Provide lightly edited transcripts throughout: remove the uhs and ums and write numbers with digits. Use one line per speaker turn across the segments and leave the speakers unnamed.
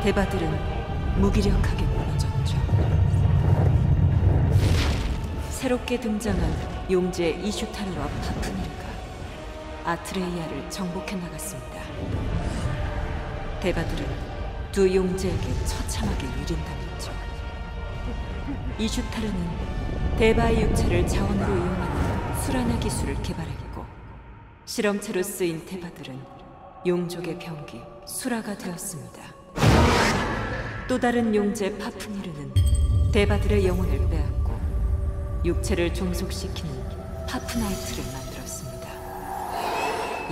대바들은 무기력하게 무너졌죠. 새롭게 등장한 용제 이슈타르와 파프니르가 아트레이아를 정복해 나갔습니다. 대바들은 두 용제에게 처참하게 유린당했죠. 이슈타르는 대바의 육체를 자원으로 이용하는 수라나 기술을 개발했고, 실험체로 쓰인 대바들은 용족의 병기 수라가 되었습니다. 또 다른 용제 파프니르는 대바들의 영혼을 빼앗고 육체를 종속시키는 파프나이트를 만들었습니다.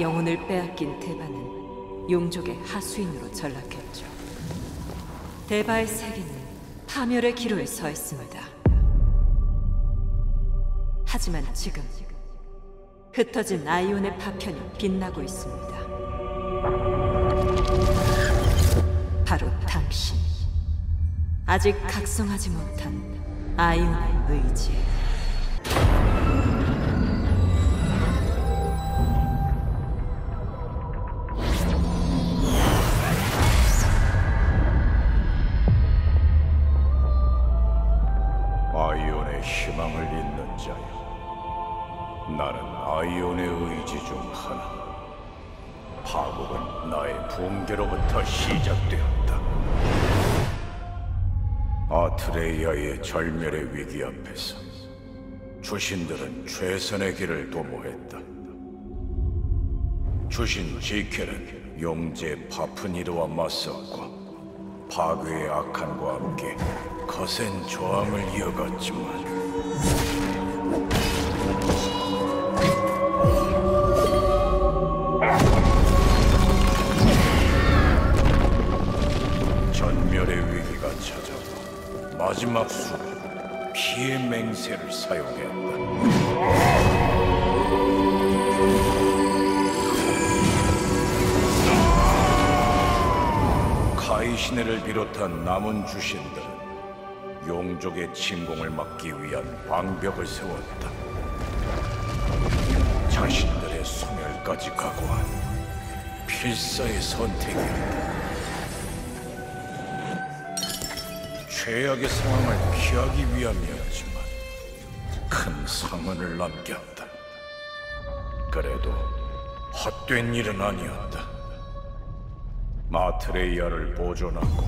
영혼을 빼앗긴 대바는 용족의 하수인으로 전락했죠. 대바의 세계는 파멸의 기로에 서 있습니다. 하지만 지금 흩어진 아이온의 파편이 빛나고 있습니다. 바로 당신, 아직 각성하지 못한 아이온의 의지.
아이온의 희망을 잇는 자여, 나는 아이온의 의지 중 하나. 파국은 나의 붕괴로부터 시작되었다. 아트레이아의 절멸의 위기 앞에서 주신들은 최선의 길을 도모했다. 주신 지켈은 용제 파프니르와 맞섰고 파괴의 악한과 함께 거센 저항을 이어갔지만 전멸의 위기가 찾아와 마지막 수로 피의 맹세를 사용했다. 카이시네를 비롯한 남은 주신들은 용족의 침공을 막기 위한 방벽을 세웠다. 자신들의 소멸까지 각오한 필사의 선택이었다. 최악의 상황을 피하기 위함이었지만 큰 상흔을 남겼다. 그래도 헛된 일은 아니었다. 아트레이아를 보존하고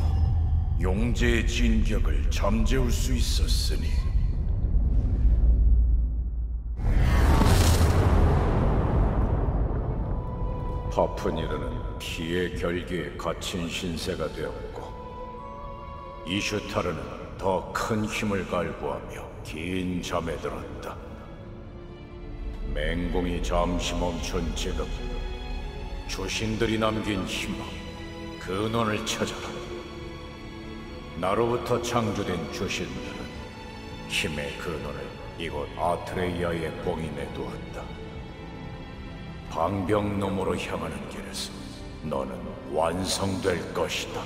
용제의 진격을 잠재울 수 있었으니. 파프니르는 피의 결계에 갇힌 신세가 되었고, 이슈타르는 더 큰 힘을 갈구하며 긴 잠에 들었다. 맹공이 잠시 멈춘 지금 주신들이 남긴 희망, 근원을 찾아라. 나로부터 창조된 주신들은 힘의 근원을 이곳 아트레이아의 봉인해 두었다. 방벽 너머로 향하는 길에서 너는 완성될 것이다.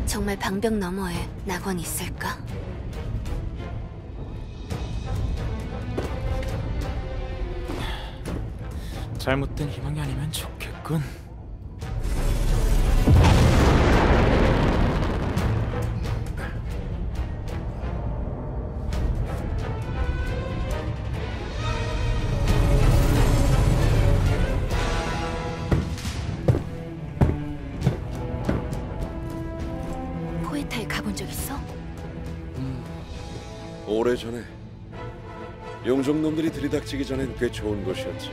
정말 방벽 너머에 낙원이 있을까?
잘못된 희망이 아니면 좋겠군.
포에타에 가본 적 있어?
오래전에 용종놈들이 들이닥치기 전엔 꽤 좋은 곳이었지.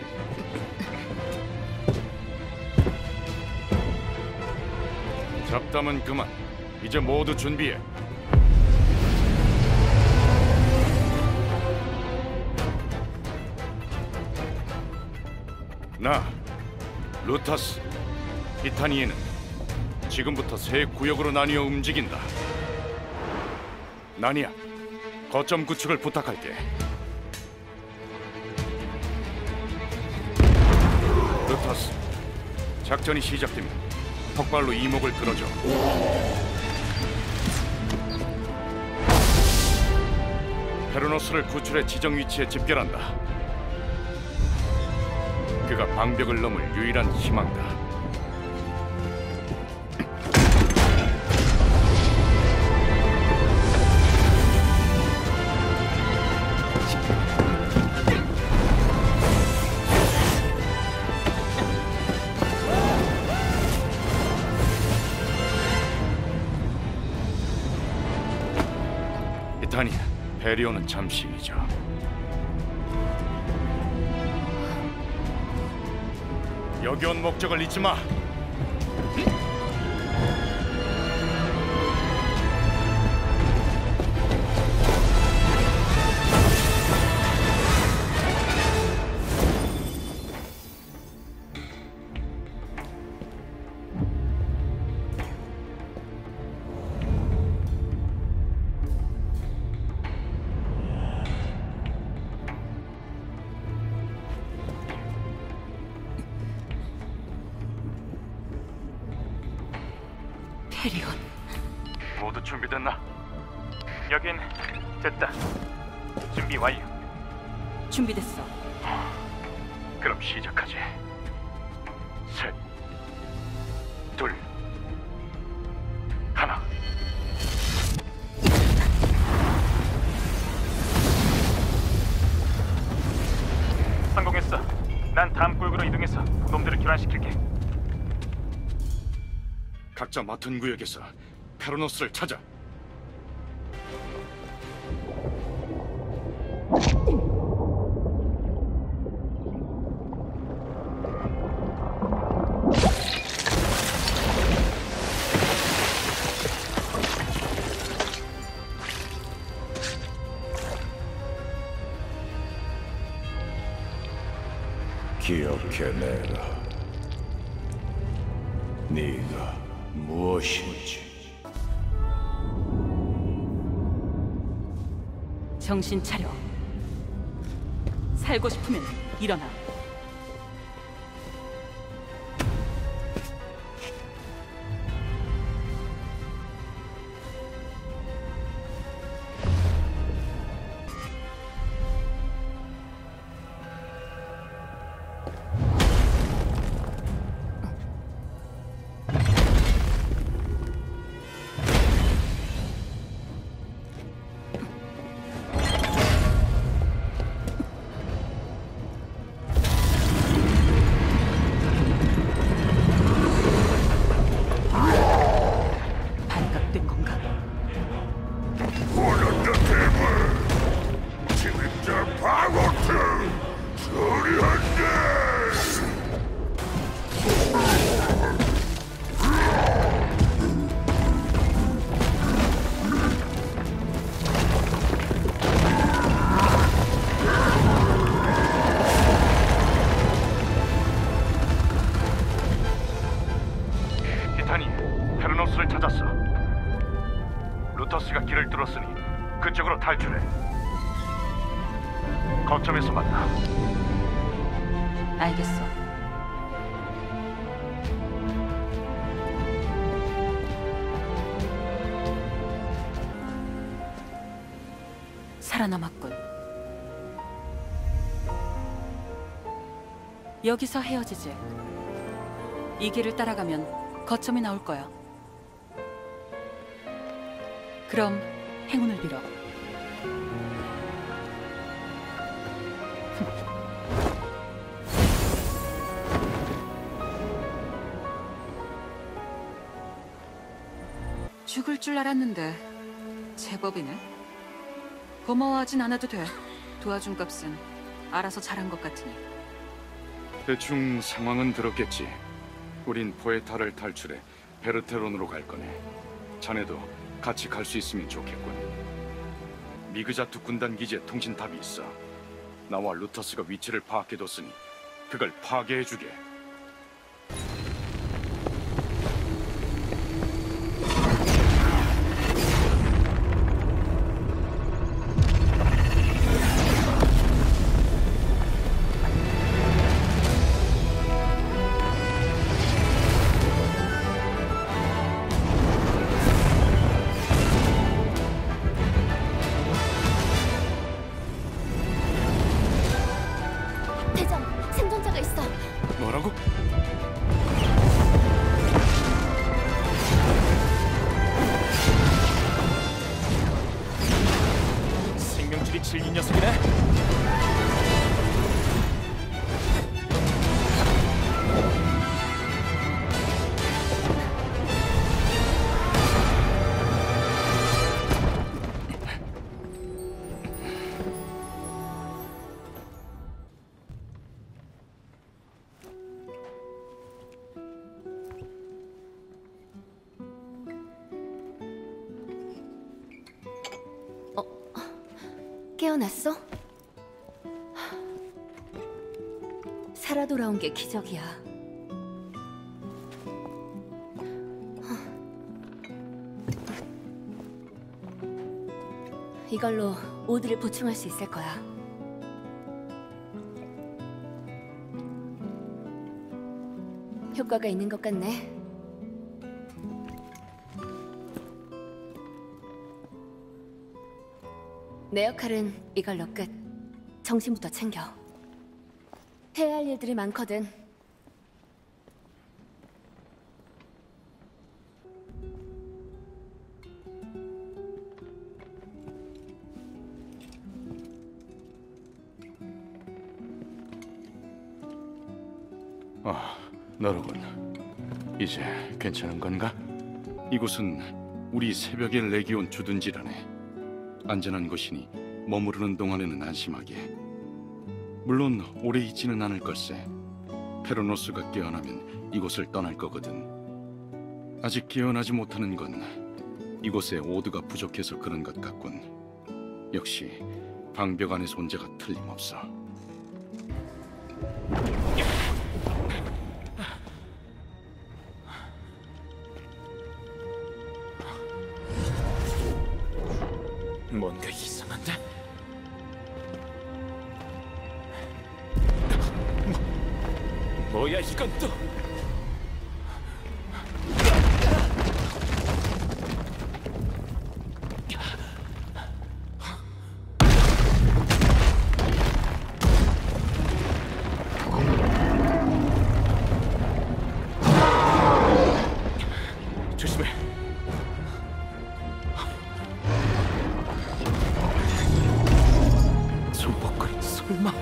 잡담은 그만. 이제 모두 준비해. 나, 루타스, 티타니에는 지금부터 세 구역으로 나뉘어 움직인다. 나니아, 거점 구축을 부탁할게. 루타스, 작전이 시작되면 폭발로 이목을 끌어줘. 페르노스를 구출해 지정 위치에 집결한다. 그가 방벽을 넘을 유일한 희망이다. 이타니아, 베리오는 잠시 잊어. 여기 온 목적을 잊지 마.
페리온,
모두 준비됐나?
여긴 됐다. 준비 완료.
준비됐어.
그럼 시작하지. 셋, 둘, 하나.
성공했어. 난 다음 구역으로 이동해서 놈들을 교란시킬게.
각자 맡은 구역에서 페르노스를 찾아.
기억해내라. 네가 무엇인지.
정신 차려. 살고 싶으면 일어나.
페르노스를 찾았어. 루터스가 길을 뚫었으니 그쪽으로 탈출해. 거점에서 만나.
알겠어. 살아남았군. 여기서 헤어지지. 이 길을 따라가면 거점이 나올 거야. 그럼 행운을 빌어. 죽을 줄 알았는데 제법이네. 고마워하진 않아도 돼. 도와준 값은 알아서 잘한 것 같으니.
대충 상황은 들었겠지. 우린 포에타를 탈출해 베르테론으로 갈 거네. 자네도 같이 갈 수 있으면 좋겠군. 미그자투 군단 기지에 통신탑이 있어. 나와 루터스가 위치를 파악해뒀으니 그걸 파괴해주게.
빛을 이 녀석이네.
깨어났어? 살아 돌아온 게 기적이야. 이걸로 오드를 보충할 수 있을 거야. 효과가 있는 것 같네. 내 역할은 이걸로 끝. 정신부터 챙겨. 해야 할 일들이 많거든.
너로군. 이제 괜찮은 건가? 이곳은 우리 새벽의 레기온 주둔지라네. 안전한 곳이니 머무르는 동안에는 안심하게. 물론 오래 있지는 않을 걸세. 페로노스가 깨어나면 이곳을 떠날 거거든. 아직 깨어나지 못하는 건 이곳에 오드가 부족해서 그런 것 같군. 역시 방벽 안의 존재가 틀림없어.
뭔가 이상한데? 뭐야 이건 또? 조심해. 손목걸이 설마?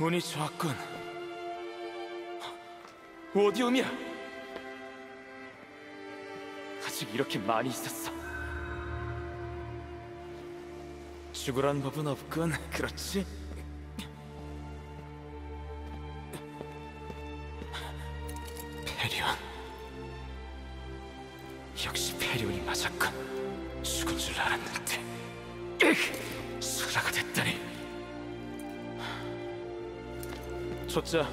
운이 좋았군. 오디움이야. 아직 이렇게 많이 있었어. 죽으란 법은 없군. 그렇지? 페리온. 역시 페리온이 맞았군. 죽은 줄 알았는데 수라가 됐다니. 초짜,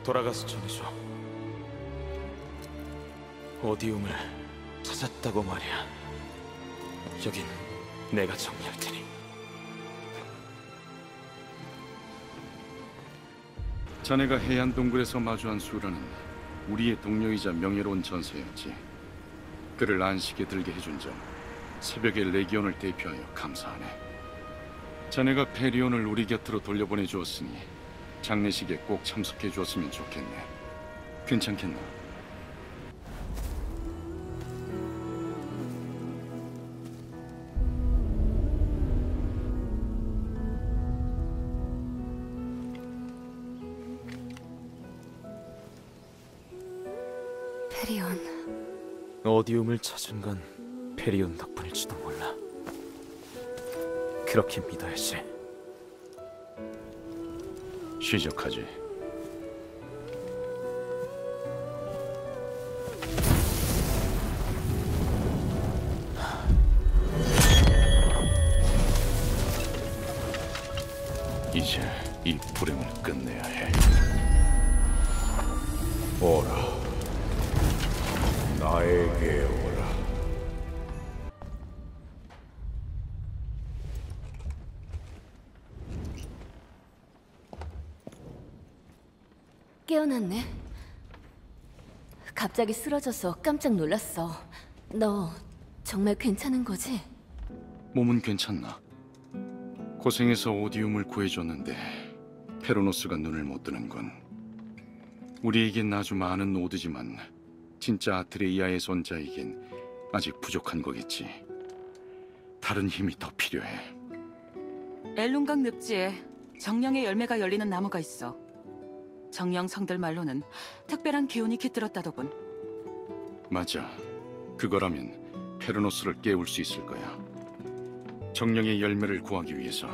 돌아가서 전해줘. 오디움을 찾았다고 말이야. 여긴 내가 정리할 테니.
자네가 해안 동굴에서 마주한 수라는 우리의 동료이자 명예로운 전사였지. 그를 안식에 들게 해준 점, 새벽의 레기온을 대표하여 감사하네. 자네가 페리온을 우리 곁으로 돌려보내 주었으니 장례식에 꼭 참석해 주었으면 좋겠네. 괜찮겠나?
페리온.
오디움을 찾은 건 페리온 덕분일지도 몰라. 그렇게 믿어야지.
시작하지. 이제 이 불행을 끝내야 해.
오라. 나에게 오라.
깨어났네. 갑자기 쓰러져서 깜짝 놀랐어. 너 정말 괜찮은 거지?
몸은 괜찮나? 고생해서 오디움을 구해줬는데 페로노스가 눈을 못 뜨는 건 우리에겐 아주 많은 오드지만 진짜 아트레이아의 손자에겐 아직 부족한 거겠지. 다른 힘이 더 필요해.
엘룬강 늪지에 정령의 열매가 열리는 나무가 있어. 정령 성들 말로는 특별한 기운이 깃들었다더군.
맞아. 그거라면 페르노스를 깨울 수 있을 거야. 정령의 열매를 구하기 위해서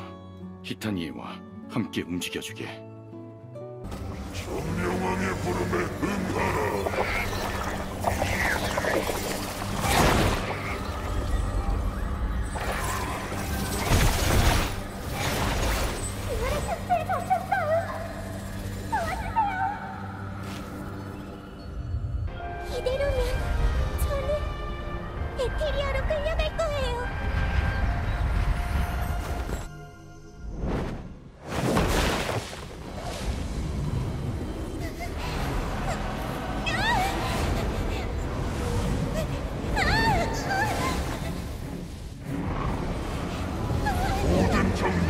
히타니에와 함께 움직여주게.
정령왕의 부름에 응하라.
이대로면 저는 에테리아로 끌려갈 거예요.
모든 정령,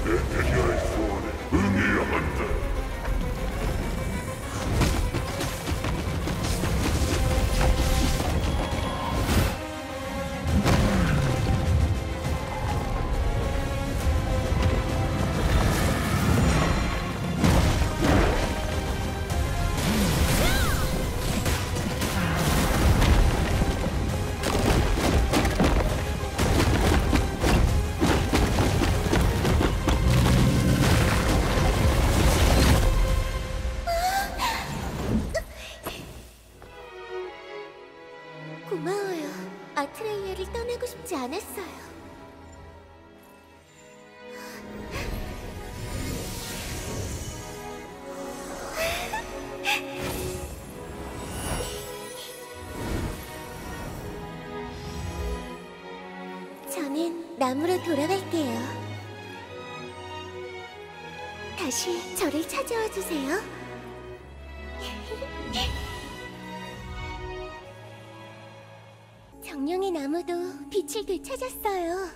에테리아의 소원에 응해야 한다.
고마워요. 아트레이아를 떠나고 싶지 않았어요. 저는 나무로 돌아갈게요. 다시 저를 찾아와 주세요. 정령의 나무도 빛을 되찾았어요.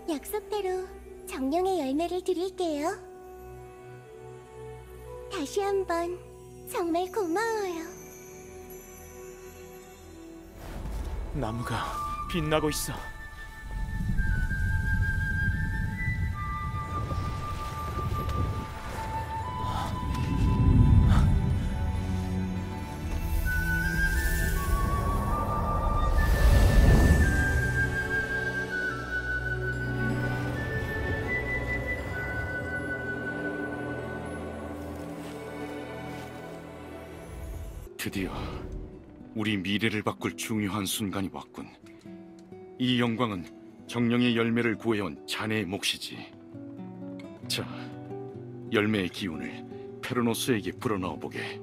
약속대로 정령의 열매를 드릴게요. 다시 한번 정말 고마워요.
나무가 빛나고 있어.
드디어 우리 미래를 바꿀 중요한 순간이 왔군. 이 영광은 정령의 열매를 구해온 자네의 몫이지. 자, 열매의 기운을 페르노스에게 불어넣어 보게.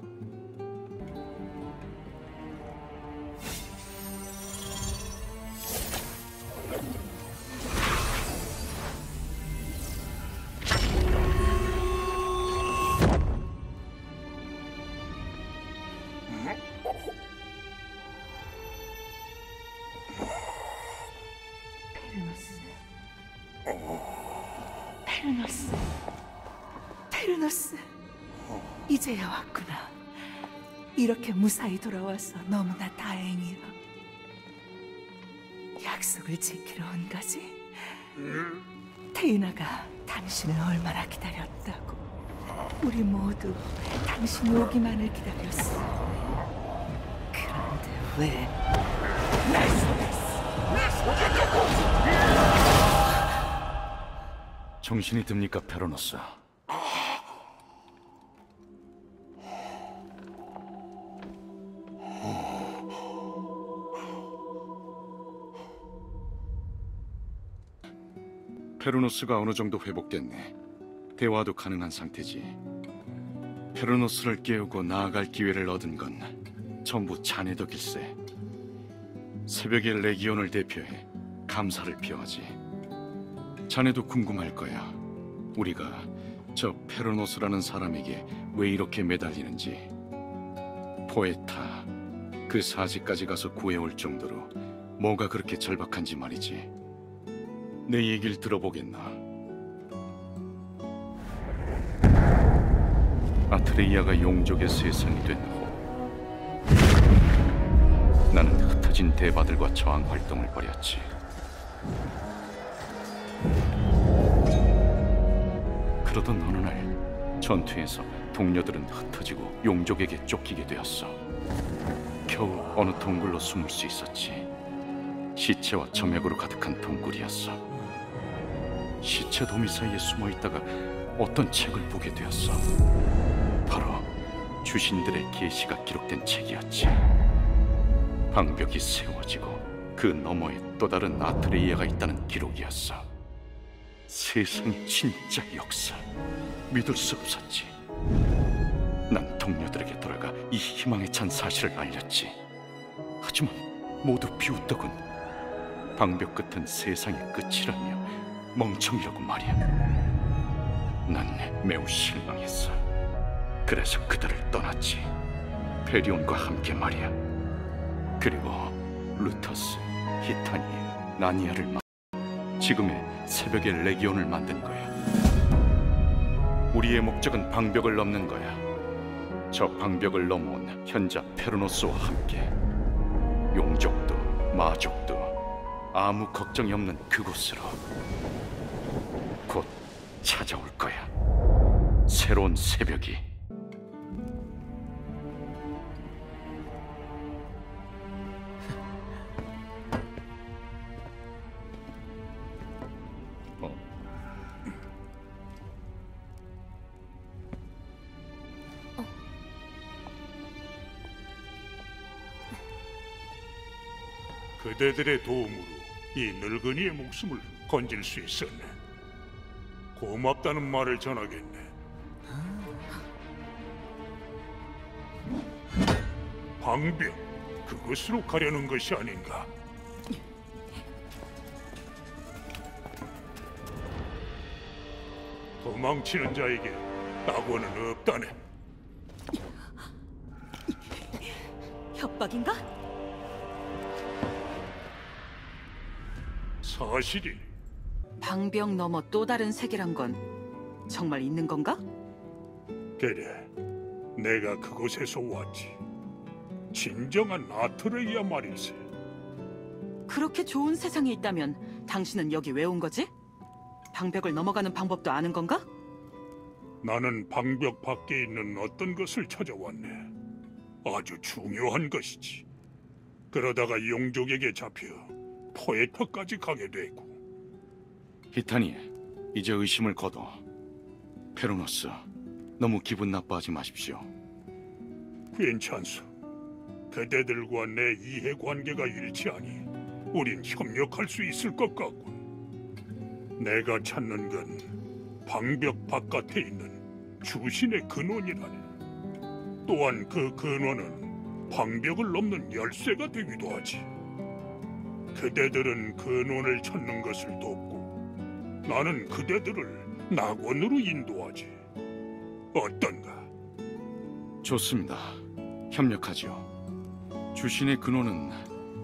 페르노스, 이제야 왔구나. 이렇게 무사히 돌아와서 너무나 다행이야. 약속을 지키러 온 거지? 테이나가 당신을 얼마나 기다렸다고. 우리 모두 당신이 오기만을 기다렸어. 그런데 왜
정신이 듭니까, 페로노스? 페로노스가 어느 정도 회복됐네. 대화도 가능한 상태지. 페로노스를 깨우고 나아갈 기회를 얻은 건 전부 자네 덕일세. 새벽에 레기온을 대표해 감사를 표하지. 자네도 궁금할 거야. 우리가 저 페로노스라는 사람에게 왜 이렇게 매달리는지. 포에타, 그 사지까지 가서 구해올 정도로 뭐가 그렇게 절박한지 말이지. 내 얘기를 들어보겠나? 아트레이아가 용족의 세상이 된 후 나는 흩어진 대바들과 저항 활동을 벌였지. 그러던 어느 날 전투에서 동료들은 흩어지고 용족에게 쫓기게 되었어. 겨우 어느 동굴로 숨을 수 있었지. 시체와 점액으로 가득한 동굴이었어. 시체 도미 사이에 숨어 있다가 어떤 책을 보게 되었어. 바로 주신들의 계시가 기록된 책이었지. 방벽이 세워지고 그 너머에 또 다른 아트레이아가 있다는 기록이었어. 세상의 진짜 역사. 믿을 수 없었지. 난 동료들에게 돌아가 이 희망에 찬 사실을 알렸지. 하지만 모두 비웃더군. 방벽 끝은 세상의 끝이라며 멍청이라고 말이야. 난 매우 실망했어. 그래서 그들을 떠났지. 페리온과 함께 말이야. 그리고 루터스, 히타니, 나니아를 지금의 새벽의 레기온을 만든 거야. 우리의 목적은 방벽을 넘는 거야. 저 방벽을 넘어온 현자 페르노스와 함께 용족도 마족도 아무 걱정이 없는 그곳으로 곧 찾아올 거야. 새로운 새벽이.
그대들의 도움으로 이 늙은이의 목숨을 건질 수 있었네. 고맙다는 말을 전하겠네. 방벽, 그것으로 가려는 것이 아닌가? 도망치는 자에게 낙오는 없다네.
협박인가?
사실이.
방벽 너머 또 다른 세계란 건 정말 있는 건가?
그래, 내가 그곳에서 왔지. 진정한 아트레이아 말일세.
그렇게 좋은 세상이 있다면 당신은 여기 왜 온 거지? 방벽을 넘어가는 방법도 아는 건가?
나는 방벽 밖에 있는 어떤 것을 찾아왔네. 아주 중요한 것이지. 그러다가 용족에게 잡혀 포에터까지 가게 되고.
히타니, 이제 의심을 거둬. 페로노스, 너무 기분 나빠하지 마십시오.
괜찮소. 그대들과 내 이해관계가 일치하니 우린 협력할 수 있을 것 같군. 내가 찾는 건 방벽 바깥에 있는 주신의 근원이라네. 또한 그 근원은 방벽을 넘는 열쇠가 되기도 하지. 그대들은 근원을 찾는 것을 돕고 나는 그대들을 낙원으로 인도하지. 어떤가?
좋습니다. 협력하죠. 주신의 근원은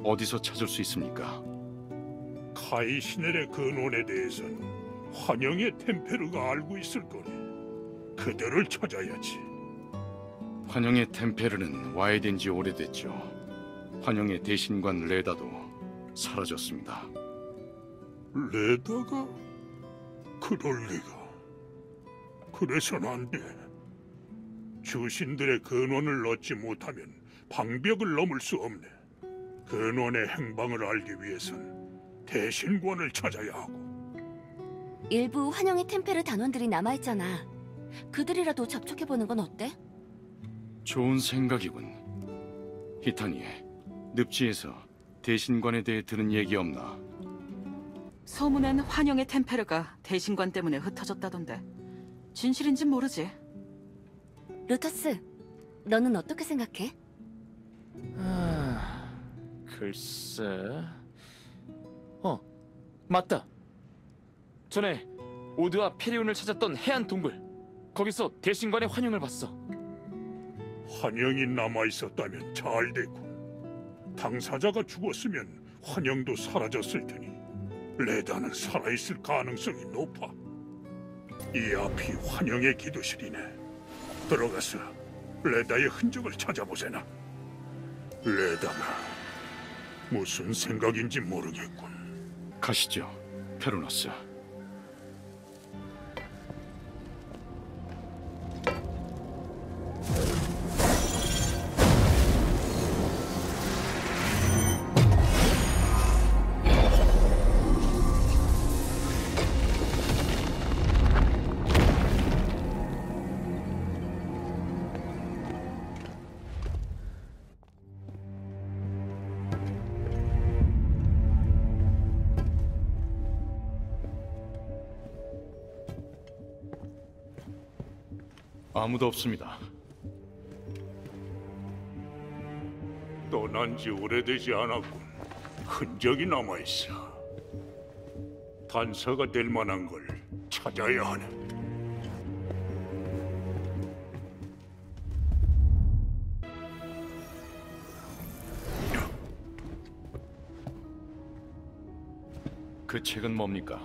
어디서 찾을 수 있습니까?
카이시넬의 근원에 대해선 환영의 템페르가 알고 있을 거네. 그들을 찾아야지.
환영의 템페르는 와해된 지 오래됐죠. 환영의 대신관 레다도 사라졌습니다.
레다가? 그럴 리가. 그래서는 안 돼. 주신들의 근원을 얻지 못하면 방벽을 넘을 수 없네. 근원의 행방을 알기 위해선 대신관을 찾아야 하고.
일부 환영의 템페르 단원들이 남아있잖아. 그들이라도 접촉해보는 건 어때?
좋은 생각이군. 히타니, 늪지에서 대신관에 대해 들은 얘기 없나?
소문엔 환영의 템페르가 대신관 때문에 흩어졌다던데 진실인진 모르지.
루터스, 너는 어떻게 생각해?
글쎄... 맞다. 전에 오드와 페리온을 찾았던 해안 동굴, 거기서 대신관의 환영을 봤어.
환영이 남아있었다면 잘 됐고, 당사자가 죽었으면 환영도 사라졌을 테니 레다는 살아있을 가능성이 높아. 이 앞이 환영의 기도실이네. 들어가서 레다의 흔적을 찾아보세나. 레다가 무슨 생각인지 모르겠군.
가시죠, 페르노스. 아무도 없습니다.
떠난 지 오래되지 않았군. 흔적이 남아있어. 단서가 될 만한 걸 찾아야 하네.
그 책은 뭡니까?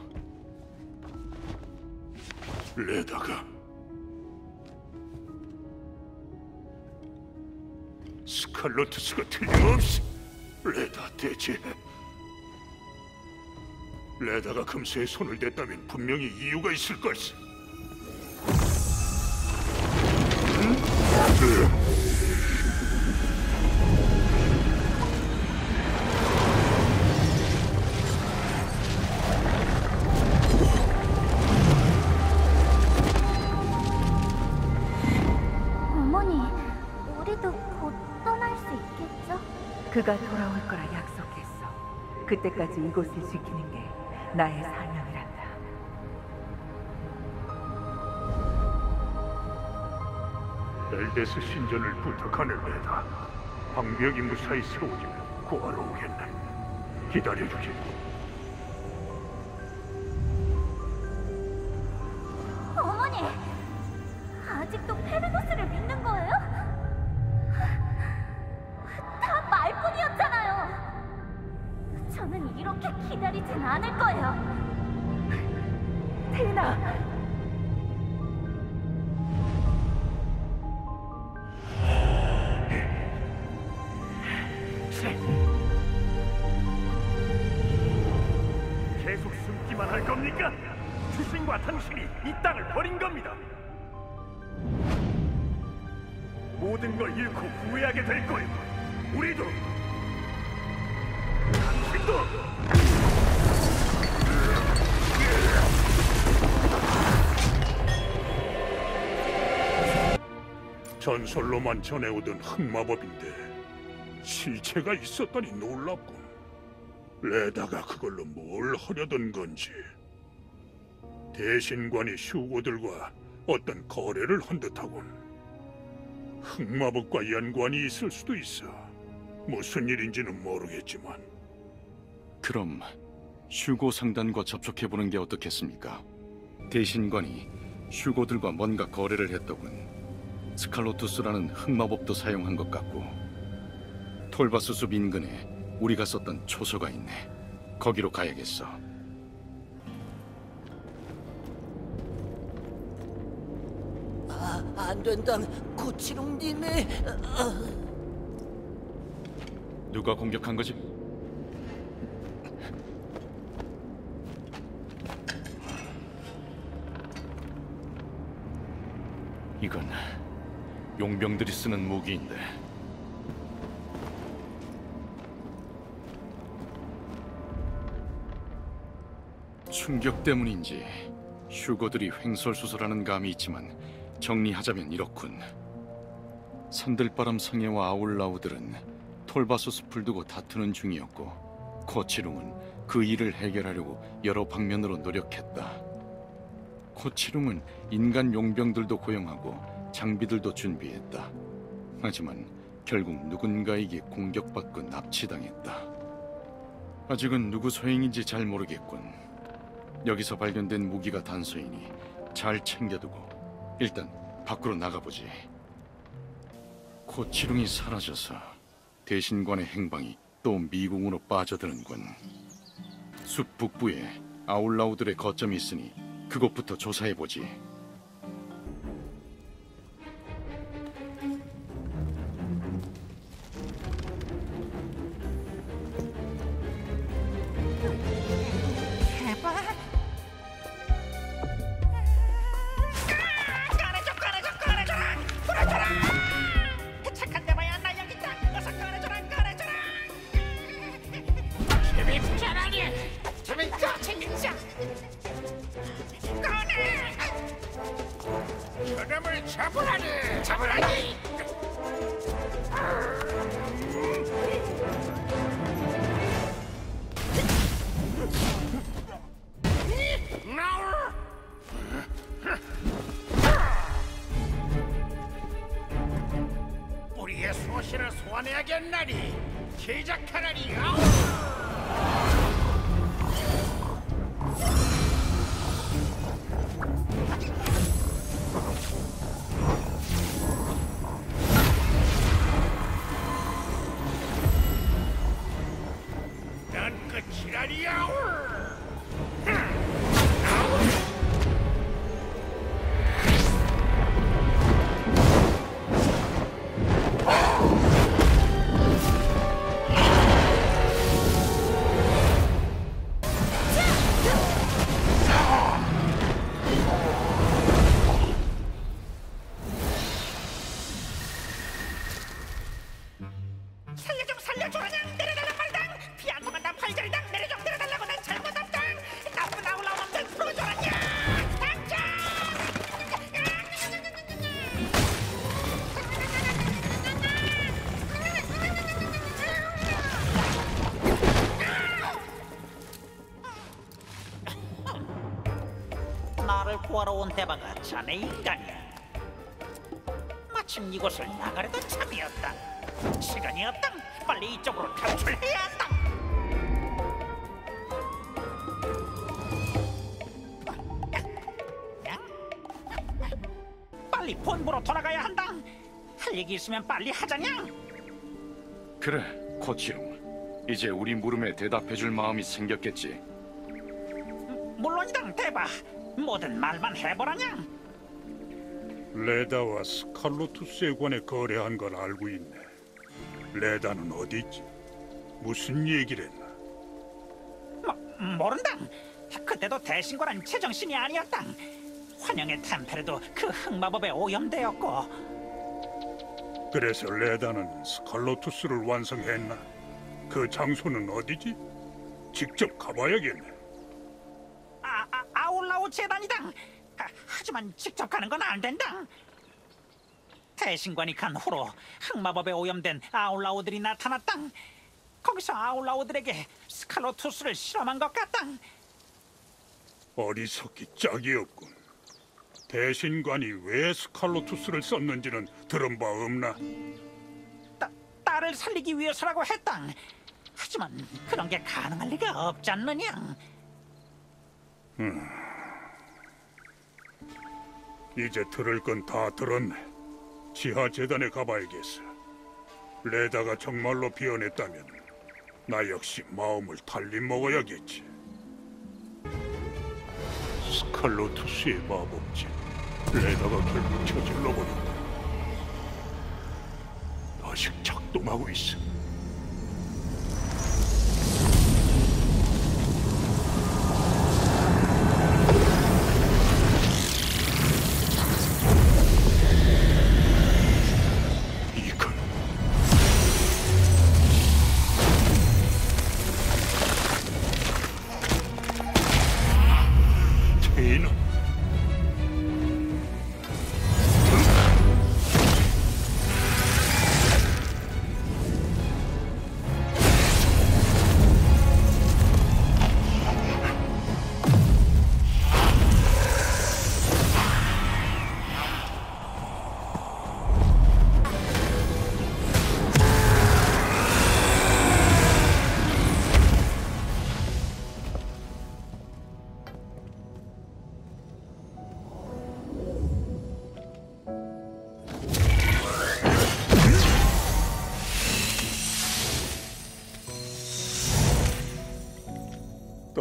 레다가 스칼로투스가 틀림없이 레다 대체 레다가 금세에 손을 댔다면 분명히 이유가 있을 걸세.
어머니, 우리도 곧 떠날 수 있겠죠?
그가 돌아올 거라 약속했어. 그때까지 이곳을 지키는 게 나의 사명이란다.
엘데스 신전을 부탁하는 레다. 방벽이 무사히 세워지면 구하러 오겠네. 기다려주지.
어머니, 아직도 페르노스를 믿는 거예요? 다 말뿐이었잖아요. 저는 이렇게 기다리진 않을 거예요.
테이나!
계속 숨기만 할 겁니까? 주신과 당신이 이 땅을 버린 겁니다. 모든 걸 잃고 후회하게 될 거예요. 우리도, 당신도. 전설로만 전해오던 흑마법인데 실체가 있었다니 놀랍군. 레다가 그걸로 뭘 하려던 건지. 대신관이 휴고들과 어떤 거래를 한 듯하군. 흑마법과 연관이 있을 수도 있어. 무슨 일인지는 모르겠지만.
그럼 휴고 상단과 접촉해보는 게 어떻겠습니까? 대신관이 휴고들과 뭔가 거래를 했더군. 스칼로투스라는 흑마법도 사용한 것 같고, 톨바스 숲 인근에 우리가 썼던 초소가 있네. 거기로 가야겠어.
안 된담, 고치롱님의...
누가 공격한 거지? 이건 용병들이 쓰는 무기인데 충격 때문인지 휴거들이 횡설수설하는 감이 있지만 정리하자면 이렇군. 산들바람 성애와 아울라우들은 톨바소 숲을 두고 다투는 중이었고 코치룽은 그 일을 해결하려고 여러 방면으로 노력했다. 코치룽은 인간 용병들도 고용하고 장비들도 준비했다. 하지만 결국 누군가에게 공격받고 납치당했다. 아직은 누구 소행인지 잘 모르겠군. 여기서 발견된 무기가 단소이니 잘 챙겨두고 일단 밖으로 나가보지. 코치룽이 사라져서 대신관의 행방이 또 미궁으로 빠져드는군. 숲 북부에 아울라우들의 거점이 있으니 그곳부터 조사해보지.
저놈을 잡으라니! 잡으라니! 우리의 소신을 소환해야겠나니 시작하라니! 난 끝이라니야! 살려줘라냥 내려달란 말이당. 피 안 통한 난 팔자리당. 내려 좀 내려달라고. 난 잘못 없당. 나쁜 아울라우놈들 풀어줘라냐. 당장. 나를 구하러 온 대바가 자네 인간이야. 마침 이곳을 나가려던 참이었다. 시간이 없다. 빨리 이쪽으로 탈출해야 한다. 빨리 본부로 돌아가야 한다. 할 얘기 있으면 빨리 하자냐.
그래, 코치룽. 이제 우리 물음에 대답해줄 마음이 생겼겠지.
물론이다, 대바. 뭐든 말만 해보라냐.
레다와 스칼로투스에 관해 거래한 걸 알고 있네. 레다는 어디 있지? 무슨 얘기를 했나?
모른다. 그때도 대신과란 제정신이 아니었다. 환영의 템페르도 그 흑마법에 오염되었고.
그래서 레다는 스칼로투스를 완성했나? 그 장소는 어디지? 직접 가봐야겠네.
아울라우 재단이다. 하지만 직접 가는 건 안 된다. 대신관이 간 후로 흑마법에 오염된 아울라우들이 나타났다. 거기서 아울라우들에게 스칼로투스를 실험한 것 같다.
어리석기 짝이 없군. 대신관이 왜 스칼로투스를 썼는지는 들은 바 없나?
딸을 살리기 위해서라고 했다. 하지만 그런 게 가능할 리가 없지 않느냐.
이제 들을 건 다 들었네. 지하 재단에 가봐야겠어. 레다가 정말로 비워냈다면 나 역시 마음을 달리 먹어야겠지. 스칼로투스의 마법지. 레다가 결국 저질러버렸다. 아직 작동하고 있어.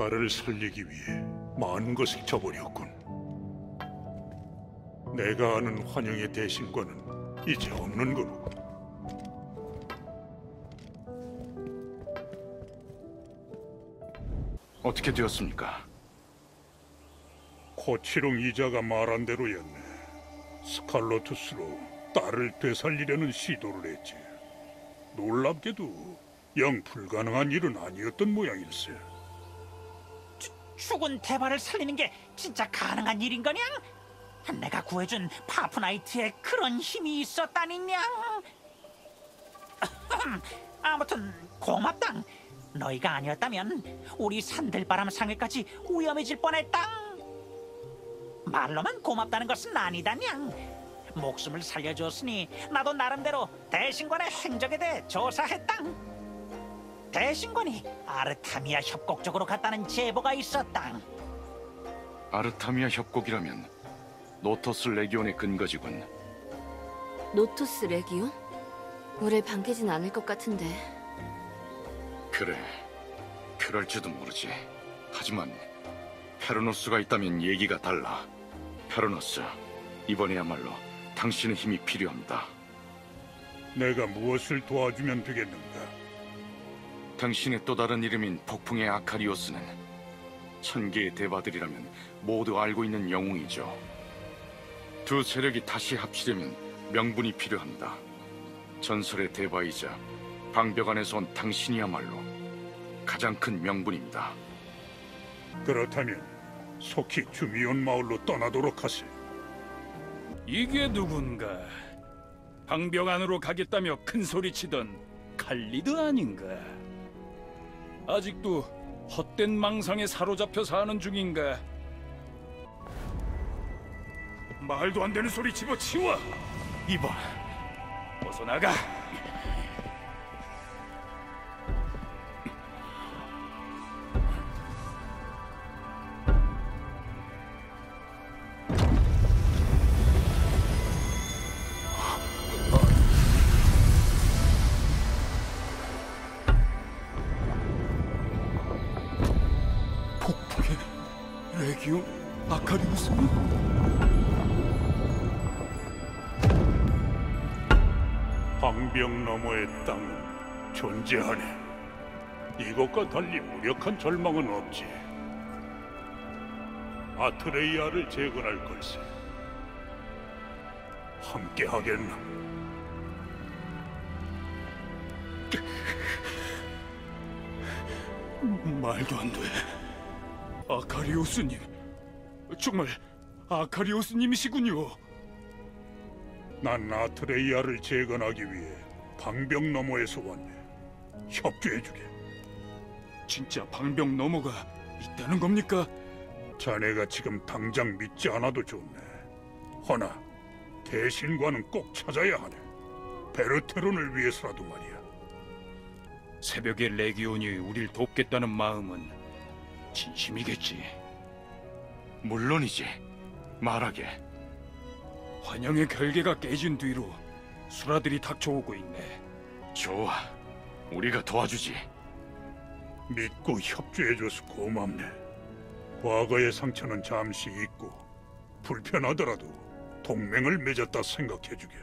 딸을 살리기 위해 많은 것을 저버렸군. 내가 아는 환영의 대신과는 이제 없는 거로.
어떻게 되었습니까?
코치롱 이자가 말한 대로였네. 스칼로투스로 딸을 되살리려는 시도를 했지. 놀랍게도 영 불가능한 일은 아니었던 모양일세.
죽은 대바를 살리는 게 진짜 가능한 일인 거냐? 내가 구해준 파프나이트에 그런 힘이 있었다니냐? 아무튼 고맙당. 너희가 아니었다면 우리 산들바람 상회까지 위험해질 뻔했다. 말로만 고맙다는 것은 아니다냥. 목숨을 살려줬으니 나도 나름대로 대신관의 행적에 대해 조사했다. 대신관이 아르타미아 협곡 쪽으로 갔다는 제보가 있었다.
아르타미아 협곡이라면 노토스 레기온의 근거지군.
노토스 레기온? 우릴 반기진 않을 것 같은데.
그래, 그럴지도 모르지. 하지만 페르노스가 있다면 얘기가 달라. 페르노스, 이번에야말로 당신의 힘이 필요합니다.
내가 무엇을 도와주면 되겠는가?
당신의 또 다른 이름인 폭풍의 아카리오스는 1000개의 대바들이라면 모두 알고 있는 영웅이죠. 두 세력이 다시 합치려면 명분이 필요합니다. 전설의 대바이자 방벽 안에서 온 당신이야말로 가장 큰 명분입니다.
그렇다면 속히 주미온 마을로 떠나도록 하세.
이게 누군가? 방벽 안으로 가겠다며 큰 소리치던 칼리드 아닌가? 아직도 헛된 망상에 사로잡혀 사는 중인가? 말도 안 되는 소리 집어치워! 이봐, 어서 나가!
레기온 아카리우스? 방벽 너머의 땅은 존재하네. 이것과 달리 무력한 절망은 없지. 아트레이아를 재건할 걸세. 함께 하겠나?
말도 안 돼. 아카리오스님, 정말 아카리오스님이시군요.
난 아트레이아를 재건하기 위해 방벽 너머에서 왔네. 협조해주게.
진짜 방벽 너머가 있다는 겁니까?
자네가 지금 당장 믿지 않아도 좋네. 허나 대신과는 꼭 찾아야 하네. 베르테론을 위해서라도 말이야.
새벽에 레기온이 우릴 돕겠다는 마음은 진심이겠지.
물론이지. 말하게.
환영의 결계가 깨진 뒤로 수라들이 닥쳐오고 있네.
좋아, 우리가 도와주지.
믿고 협조해줘서 고맙네. 과거의 상처는 잠시 잊고 불편하더라도 동맹을 맺었다 생각해주게.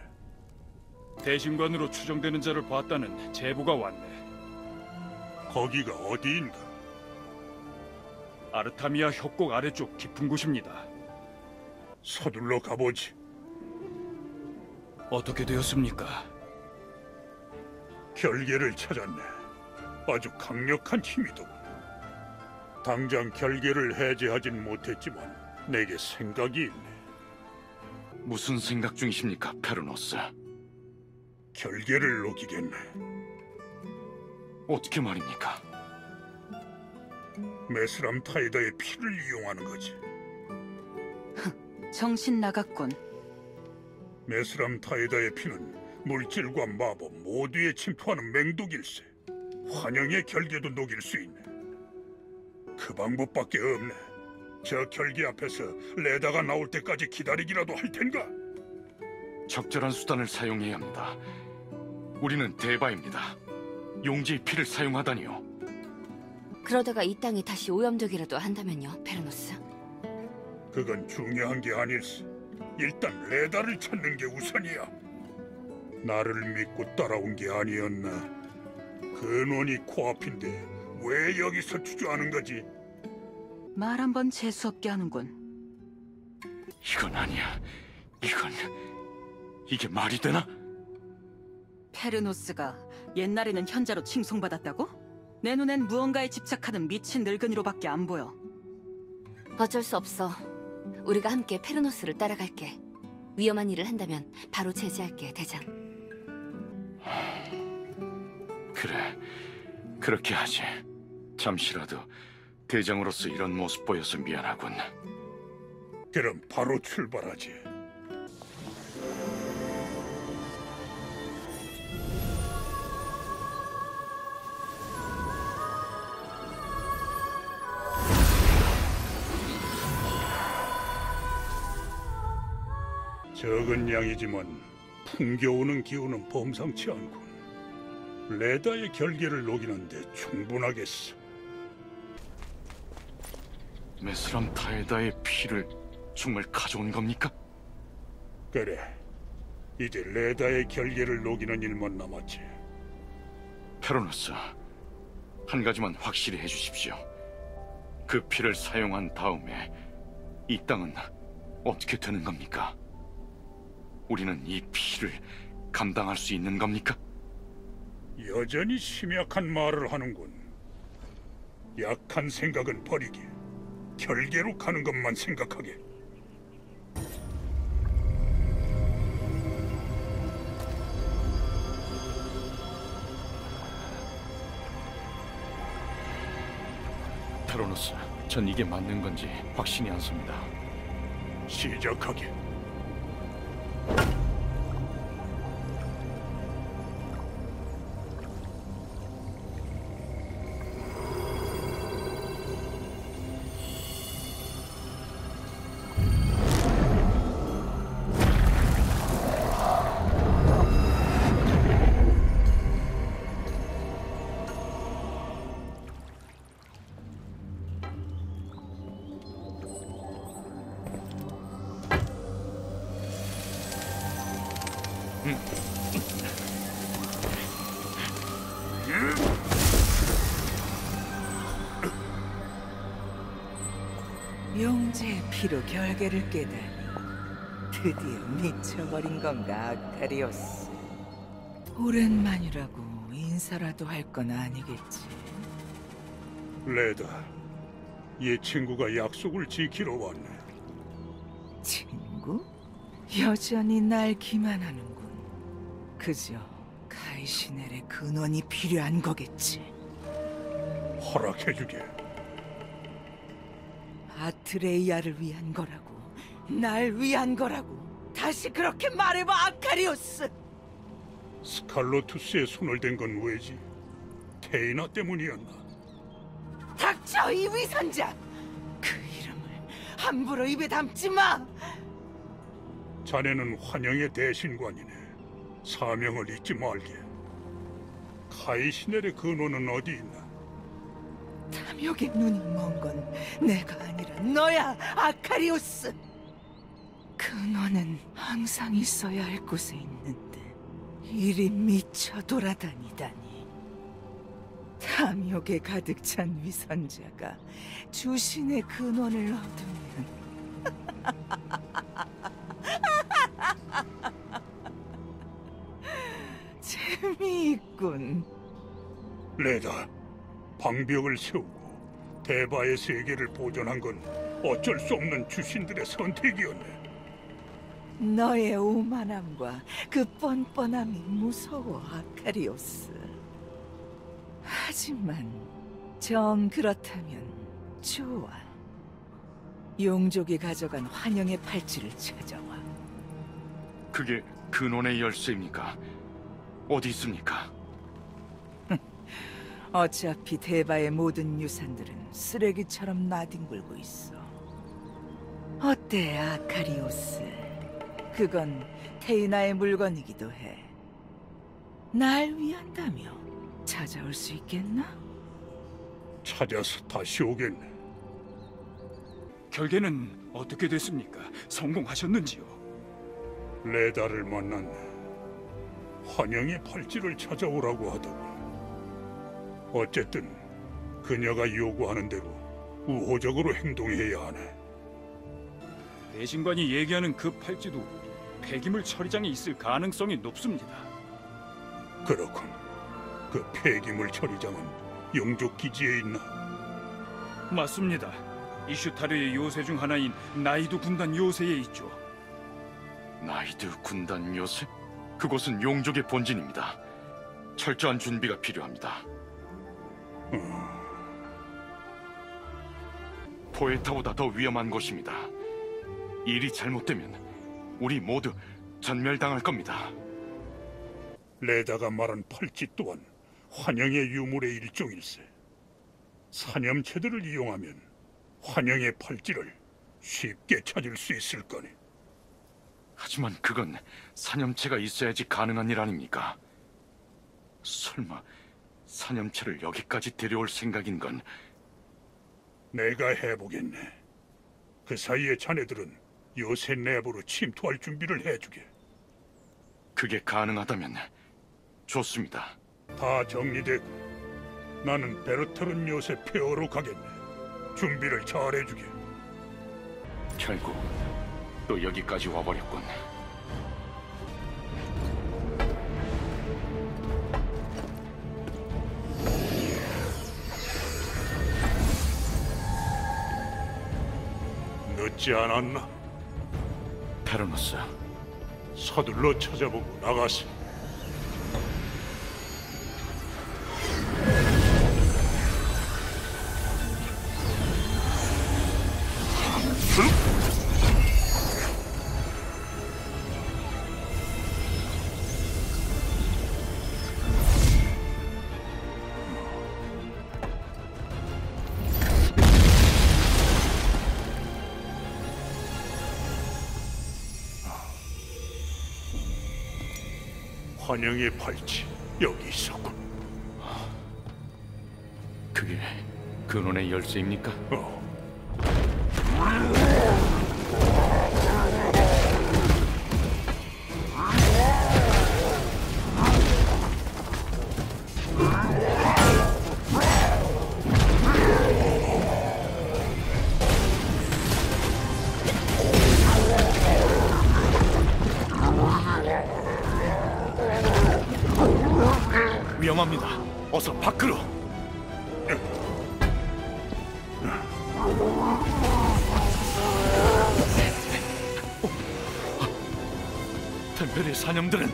대신관으로 추정되는 자를 봤다는 제보가 왔네.
거기가 어디인가?
아르타미아 협곡 아래쪽 깊은 곳입니다.
서둘러 가보지.
어떻게 되었습니까?
결계를 찾았네. 아주 강력한 힘이더군. 당장 결계를 해제하진 못했지만 내게 생각이 있네.
무슨 생각 중이십니까, 페르노스?
결계를 녹이겠네.
어떻게 말입니까?
메스람 타이다의 피를 이용하는 거지.
정신 나갔군.
메스람 타이다의 피는 물질과 마법 모두에 침투하는 맹독일세. 환영의 결계도 녹일 수 있네. 그 방법밖에 없네. 저 결계 앞에서 레다가 나올 때까지 기다리기라도 할 텐가?
적절한 수단을 사용해야 합니다. 우리는 대바입니다. 용지의 피를 사용하다니요.
그러다가 이 땅이 다시 오염되기라도 한다면요, 페르노스?
그건 중요한 게 아닐세. 일단 레다를 찾는 게 우선이야. 나를 믿고 따라온 게 아니었나? 근원이 코앞인데 왜 여기서 주저하는 거지?
말 한번 재수없게 하는군.
이건 아니야. 이게 말이 되나?
페르노스가 옛날에는 현자로 칭송받았다고? 내 눈엔 무언가에 집착하는 미친 늙은이로밖에 안 보여.
어쩔 수 없어. 우리가 함께 페르노스를 따라갈게. 위험한 일을 한다면 바로 제지할게, 대장.
그래, 그렇게 하지. 잠시라도 대장으로서 이런 모습 보여서 미안하군.
그럼 바로 출발하지. 적은 양이지만 풍겨오는 기운은 범상치 않군. 레다의 결계를 녹이는데 충분하겠어.
메스람 타에다의 피를 정말 가져온 겁니까?
그래, 이제 레다의 결계를 녹이는 일만 남았지.
페로노스, 한 가지만 확실히 해주십시오. 그 피를 사용한 다음에 이 땅은 어떻게 되는 겁니까? 우리는 이 피를 감당할 수 있는 겁니까?
여전히 심약한 말을 하는군. 약한 생각은 버리게. 결계로 가는 것만 생각하게.
페로노스, 전 이게 맞는 건지 확신이 안 섭니다.
시작하게.
용제의 피로 결계를 깨다니 드디어 미쳐버린 건가, 아카리오스. 오랜만이라고 인사라도 할 건 아니겠지.
레다, 얘 친구가 약속을 지키러 왔네.
친구? 여전히 날 기만하는군. 그저 카이시넬의 근원이 필요한 거겠지.
허락해주게.
아트레이아를 위한 거라고, 날 위한 거라고. 다시 그렇게 말해봐, 아카리오스.
스칼로투스의 손을 댄 건 왜지? 테이나 때문이었나?
닥쳐, 이 위선자! 그 이름을 함부로 입에 담지 마!
자네는 환영의 대신관이네. 사명을 잊지 말게. 카이시넬의 근원은 어디 있나?
탐욕의 눈이 먼 건 내가 아니라 너야, 아카리오스! 근원은 항상 있어야 할 곳에 있는데 이리 미쳐 돌아다니다니. 탐욕에 가득 찬 위선자가 주신의 근원을 얻으면 재미있군.
레다, 방벽을 세우고 대바의 세계를 보존한 건 어쩔 수 없는 주신들의 선택이었네.
너의 오만함과 그 뻔뻔함이 무서워, 아카리오스. 하지만 정 그렇다면 좋아. 용족이 가져간 환영의 팔찌를 찾아와.
그게 근원의 열쇠입니까? 어디 있습니까?
어차피 대바의 모든 유산들은 쓰레기처럼 나뒹굴고 있어. 어때, 아카리오스? 그건 테이나의 물건이기도 해. 날 위한다며 찾아올 수 있겠나?
찾아서 다시 오겠네.
결계는 어떻게 됐습니까? 성공하셨는지요?
레다를 만났네. 환영의 팔찌를 찾아오라고 하더군. 어쨌든 그녀가 요구하는 대로 우호적으로 행동해야 하네.
대신관이 얘기하는 그 팔찌도 폐기물 처리장에 있을 가능성이 높습니다.
그렇군. 그 폐기물 처리장은 영족 기지에 있나?
맞습니다. 이슈타르의 요새 중 하나인 나이두 군단 요새에 있죠.
나이드 군단 요새? 그곳은 용족의 본진입니다. 철저한 준비가 필요합니다. 포에타보다 더 위험한 곳입니다. 일이 잘못되면 우리 모두 전멸당할 겁니다.
레다가 말한 팔찌 또한 환영의 유물의 일종일세. 사념체들을 이용하면 환영의 팔찌를 쉽게 찾을 수 있을 거네.
하지만 그건 사념체가 있어야지 가능한 일 아닙니까? 설마 사념체를 여기까지 데려올 생각인 건...
내가 해보겠네. 그 사이에 자네들은 요새 내부로 침투할 준비를 해주게.
그게 가능하다면 좋습니다.
다 정리되고 나는 베르테론 요새 폐허로 가겠네. 준비를 잘해주게.
결국 또 여기까지 와버렸군.
늦지 않았나?
페르노스,
서둘러 찾아보고 나가세. 환영의 팔찌 여기 있었군.
그게 근원의 열쇠입니까? 위험합니다. 어서 밖으로. 템플의 사념들은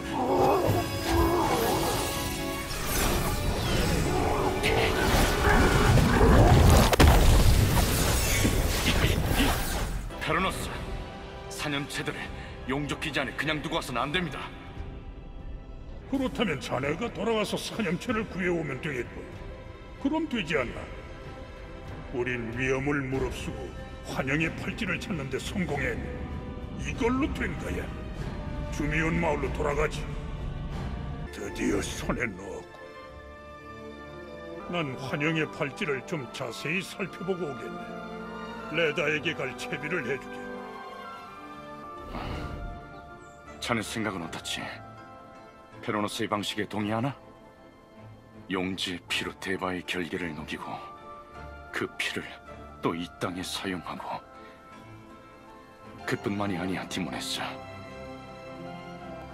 페르노스, 사념체들을 용족 기지 안에 그냥 두고 와서는 안 됩니다.
그렇다면 자네가 돌아가서 사념체를 구해오면 되겠군. 그럼 되지 않나? 우린 위험을 무릅쓰고 환영의 팔찌를 찾는 데 성공했네. 이걸로 된 거야. 주미온 마을로 돌아가지. 드디어 손에 넣었고. 난 환영의 팔찌를 좀 자세히 살펴보고 오겠네. 레다에게 갈 채비를 해주게.
자네 생각은 어떻지? 페로노스의 방식에 동의하나? 용지의 피로 대바의 결계를 녹이고 그 피를 또 이 땅에 사용하고. 그뿐만이 아니야, 디모네스.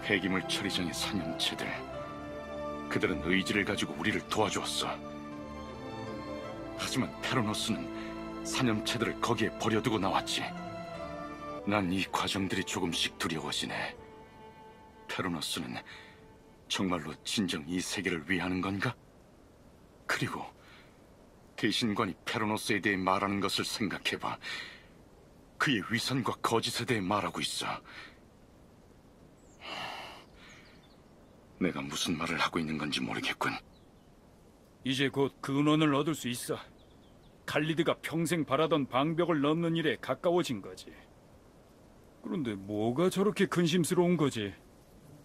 폐기물 처리장의 사념체들, 그들은 의지를 가지고 우리를 도와주었어. 하지만 페로노스는 사념체들을 거기에 버려두고 나왔지. 난 이 과정들이 조금씩 두려워지네. 페로노스는 정말로 진정 이 세계를 위하는 건가? 그리고 대신관이 페로노스에 대해 말하는 것을 생각해봐. 그의 위선과 거짓에 대해 말하고 있어. 내가 무슨 말을 하고 있는 건지 모르겠군.
이제 곧 근원을 얻을 수 있어. 칼리드가 평생 바라던 방벽을 넘는 일에 가까워진 거지. 그런데 뭐가 저렇게 근심스러운 거지?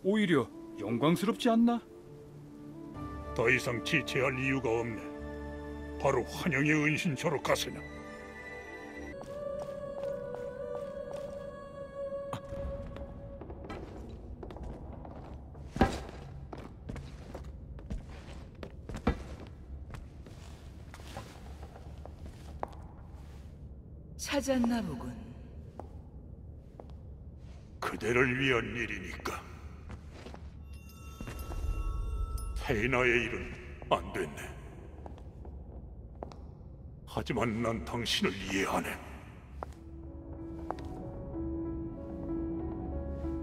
오히려 영광스럽지 않나?
더 이상 지체할 이유가 없네. 바로 환영의 은신처로 가세나.
찾았나 보군.
그대를 위한 일이니까. 테이나의 일은 안 됐네. 하지만 난 당신을 이해하네.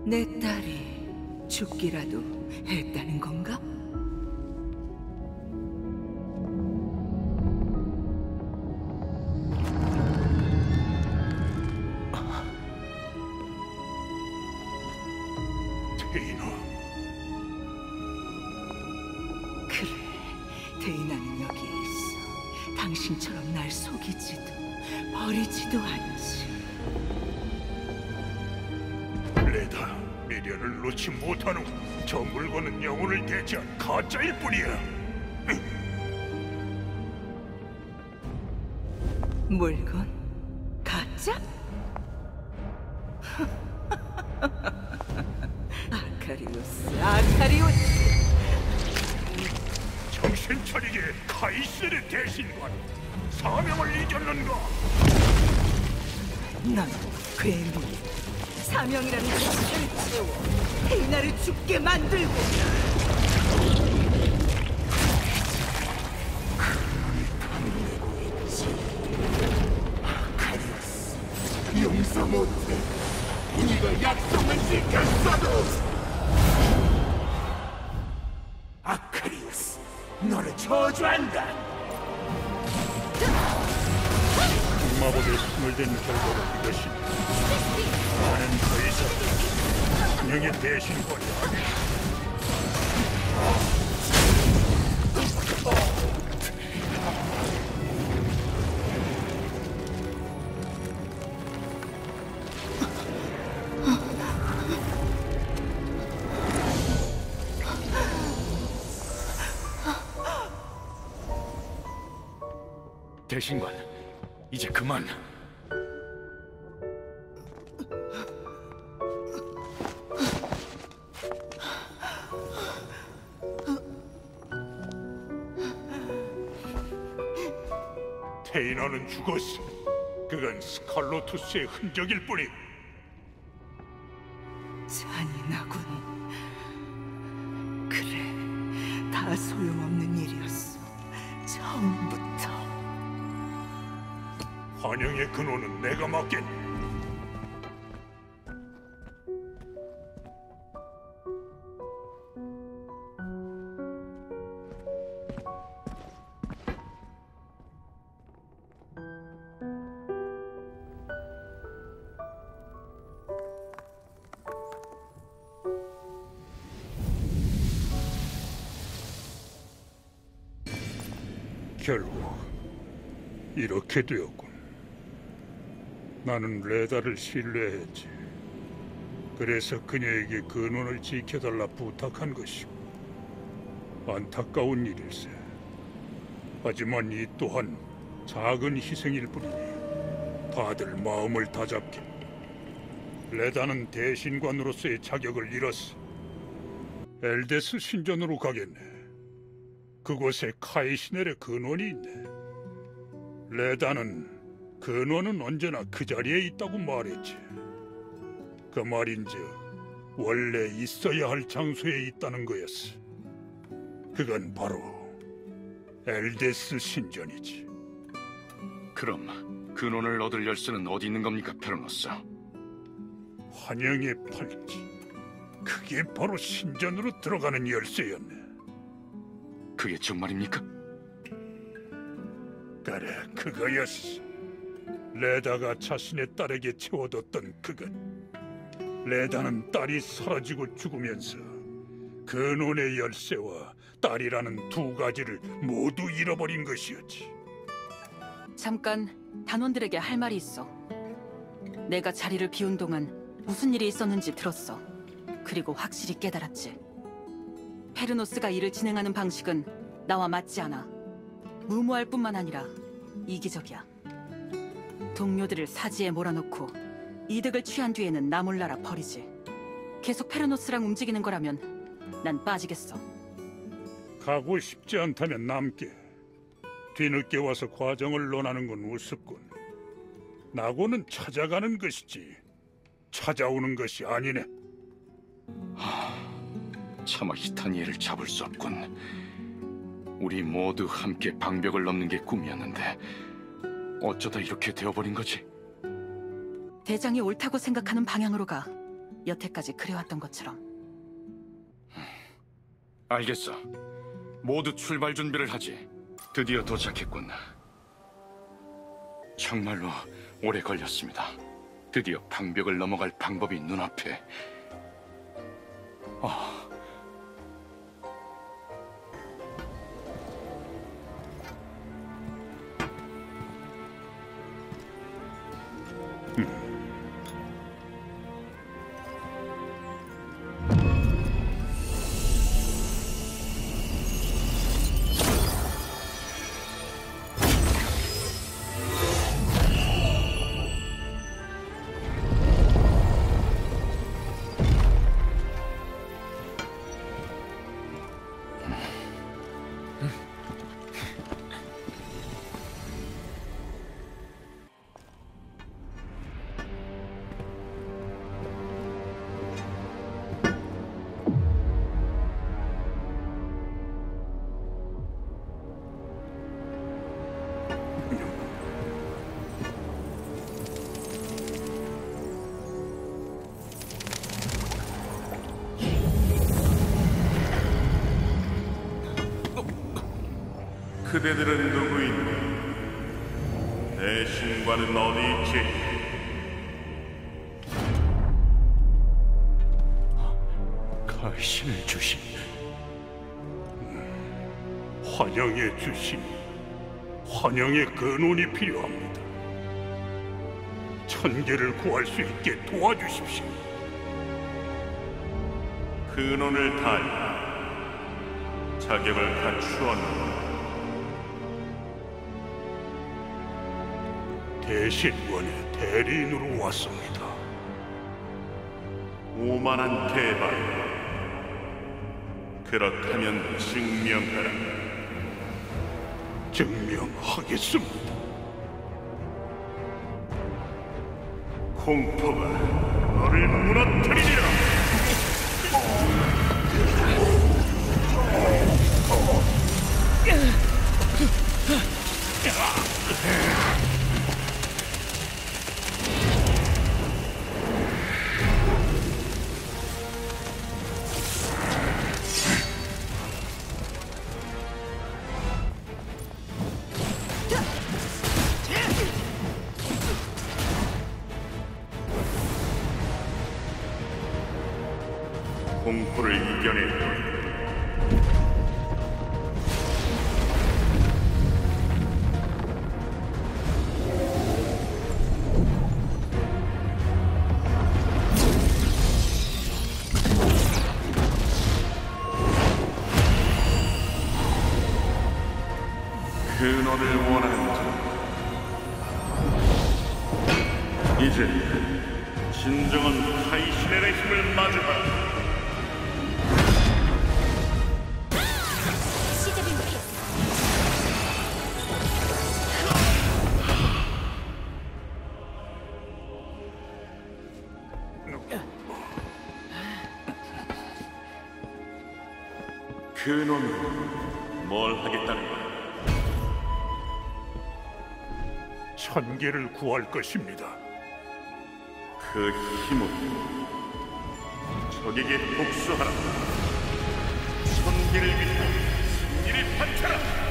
내 딸이 죽기라도 했다는 건가?
테이나.
그래, 데이나는 여기에 있어. 당신처럼 날 속이지도 버리지도 않지.
레다, 미련을 놓지 못한 후 저 물건은 영혼을 대체한 가짜일 뿐이야.
물건? 가짜? 아카리오스.
정신 차리게, 카이셀의 대신관. 사명을 잊었는가?
넌 괴물. 사명이라는 가치를 채워 데이나를 죽게 만들고.
용서 못해. 우리가 약속을 지켰어도. 아카리우스, 너를 저주한다.
마법에 힘을 댄 결과가 이것이. 나는 더 이상 환영의 대신관이 아니야.
대신관, 이제 그만.
테이나는 죽었어. 그건 스칼로투스의 흔적일 뿐이.
잔인하군. 그래, 다 소용없는 일이었어. 처음부터.
환영의 근원은 내가 맡겠네. 결국 이렇게 되었군. 나는 레다를 신뢰했지. 그래서 그녀에게 근원을 지켜달라 부탁한 것이고. 안타까운 일일세. 하지만 이 또한 작은 희생일 뿐이니 다들 마음을 다잡게. 레다는 대신관으로서의 자격을 잃었어. 엘데스 신전으로 가겠네. 그곳에 카이시넬의 근원이 있네. 레다는 근원은 언제나 그 자리에 있다고 말했지. 그 말인즉 원래 있어야 할 장소에 있다는 거였어. 그건 바로 엘데스 신전이지.
그럼 근원을 얻을 열쇠는 어디 있는 겁니까, 페르노스?
환영의 팔찌. 그게 바로 신전으로 들어가는 열쇠였네.
그게 정말입니까?
그래, 그거였어. 레다가 자신의 딸에게 채워뒀던 그것. 레다는 딸이 사라지고 죽으면서 근원의 열쇠와 딸이라는 두 가지를 모두 잃어버린 것이었지.
잠깐 단원들에게 할 말이 있어. 내가 자리를 비운 동안 무슨 일이 있었는지 들었어. 그리고 확실히 깨달았지. 페르노스가 일을 진행하는 방식은 나와 맞지 않아. 무모할 뿐만 아니라 이기적이야. 동료들을 사지에 몰아넣고 이득을 취한 뒤에는 나 몰라라 버리지. 계속 페르노스랑 움직이는 거라면 난 빠지겠어.
가고 싶지 않다면 남게. 뒤늦게 와서 과정을 논하는 건 우습군. 나고는 찾아가는 것이지 찾아오는 것이 아니네.
차마 히타니엘을 잡을 수 없군. 우리 모두 함께 방벽을 넘는 게 꿈이었는데 어쩌다 이렇게 되어버린 거지?
대장이 옳다고 생각하는 방향으로 가. 여태까지 그래왔던 것처럼.
알겠어. 모두 출발 준비를 하지. 드디어 도착했군. 정말로 오래 걸렸습니다. 드디어 방벽을 넘어갈 방법이 눈앞에.
그대들은 누구인가? 내 신관은 어디 있지?
가신을 주신 환영의 주신 환영의 근원이 필요합니다. 천계를 구할 수 있게 도와주십시오.
근원을 다하여 자격을 갖추었노라.
대신관의 대리인으로 왔습니다.
오만한 대발. 그렇다면 증명하라.
증명하겠습니다.
공포가 너를 무너뜨리리라. 공포를 이겨낼 근원을 원하는 자, 이제 진정한 타이신의 힘을 마주하라. 근원으로 뭘 하겠다는 거야?
천계를 구할 것입니다.
그 힘으로 적에게 복수하라. 천계를 위해 승리를 바쳐라.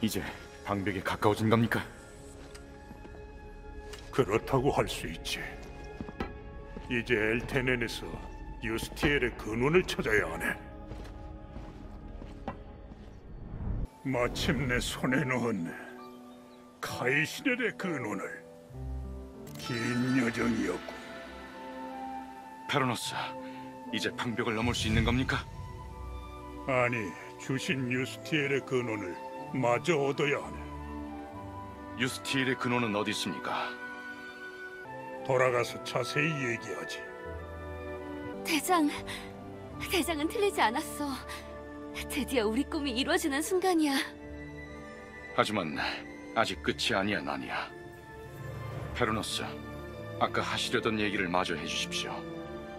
이제 방벽에 가까워진 겁니까?
그렇다고 할 수 있지. 이제 엘테넨에서 유스티엘의 근원을 찾아야 하네. 마침내 손에 넣었네. 카이시렐의 근원을. 긴 여정이었고.
페로노스, 이제 방벽을 넘을 수 있는 겁니까?
아니, 주신 유스티엘의 근원을 마저 얻어야 하네.
유스티엘의 근원은 어디 있습니까?
돌아가서 자세히 얘기하지.
대장은 틀리지 않았어. 드디어 우리 꿈이 이루어지는 순간이야.
하지만 아직 끝이 아니야, 나니야. 페로노스, 아까 하시려던 얘기를 마저 해주십시오.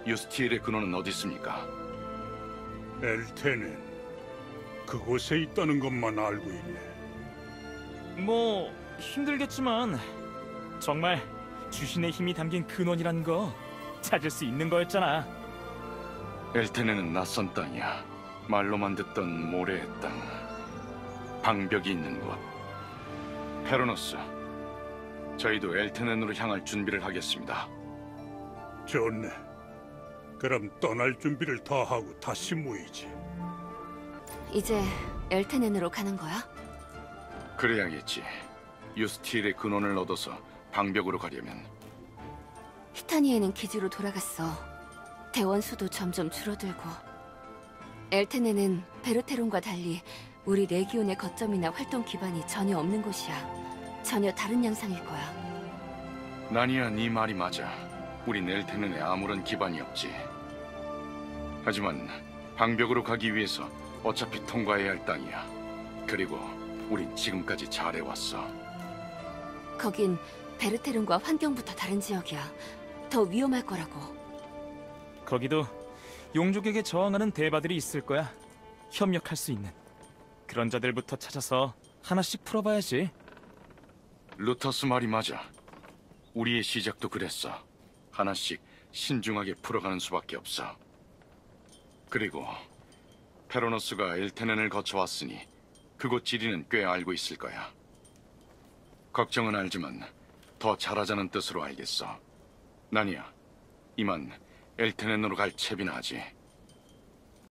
유스티엘의 근원은 어디 있습니까?
엘테넨, 그곳에 있다는 것만 알고 있네.
뭐 힘들겠지만 정말 주신의 힘이 담긴 근원이라는 거 찾을 수 있는 거였잖아.
엘테넨은 낯선 땅이야. 말로만 듣던 모래의 땅. 방벽이 있는 곳. 페로노스, 저희도 엘테넨으로 향할 준비를 하겠습니다.
좋네. 그럼 떠날 준비를 다 하고 다시 모이지.
이제 엘테넨으로 가는 거야?
그래야겠지. 유스티엘의 근원을 얻어서 방벽으로 가려면.
히타니에는 기지로 돌아갔어. 대원 수도 점점 줄어들고. 엘테넨은 베르테론과 달리 우리 레기온의 거점이나 활동 기반이 전혀 없는 곳이야. 전혀 다른 양상일 거야.
나니야, 네 말이 맞아. 우린 엘테넨에 아무런 기반이 없지. 하지만 방벽으로 가기 위해서 어차피 통과해야 할 땅이야. 그리고 우린 지금까지 잘해왔어.
거긴 베르테론과 환경부터 다른 지역이야. 더 위험할 거라고.
거기도 용족에게 저항하는 대바들이 있을 거야. 협력할 수 있는 그런 자들부터 찾아서 하나씩 풀어봐야지.
루터스 말이 맞아. 우리의 시작도 그랬어. 하나씩 신중하게 풀어가는 수밖에 없어. 그리고 페로노스가 엘테넨을 거쳐왔으니 그곳 지리는 꽤 알고 있을 거야. 걱정은 알지만 더 잘하자는 뜻으로 알겠어. 나니야, 이만 엘테넨으로 갈 채비나 하지.